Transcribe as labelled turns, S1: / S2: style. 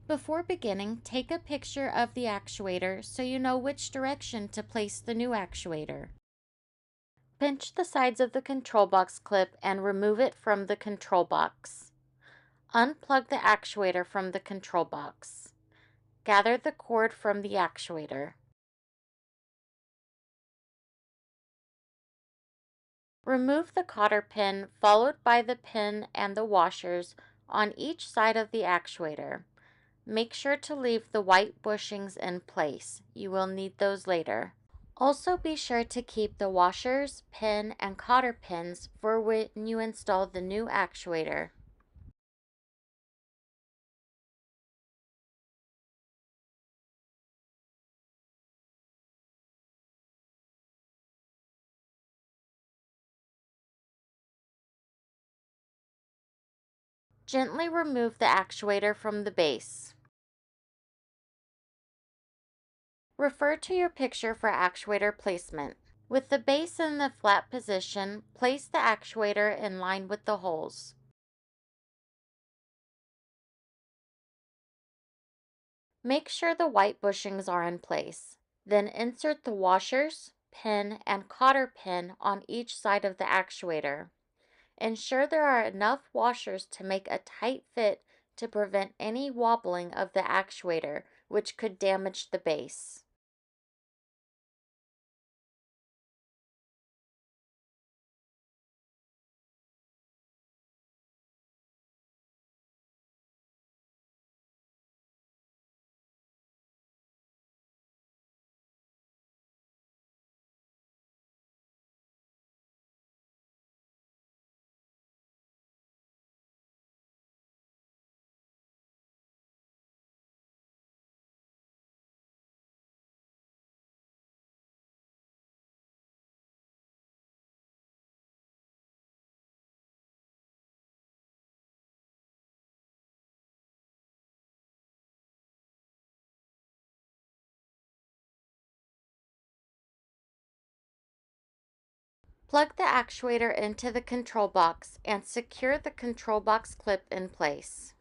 S1: Before beginning, take a picture of the actuator so you know which direction to place the new actuator. Pinch the sides of the control box clip and remove it from the control box. Unplug the actuator from the control box. Gather the cord from the actuator. Remove the cotter pin followed by the pin and the washers on each side of the actuator. Make sure to leave the white bushings in place. You will need those later. Also be sure to keep the washers, pin, and cotter pins for when you install the new actuator. Gently remove the actuator from the base. Refer to your picture for actuator placement. With the base in the flat position, place the actuator in line with the holes. Make sure the white bushings are in place. Then insert the washers, pin, and cotter pin on each side of the actuator. Ensure there are enough washers to make a tight fit to prevent any wobbling of the actuator, which could damage the base. Plug the actuator into the control box and secure the control box clip in place.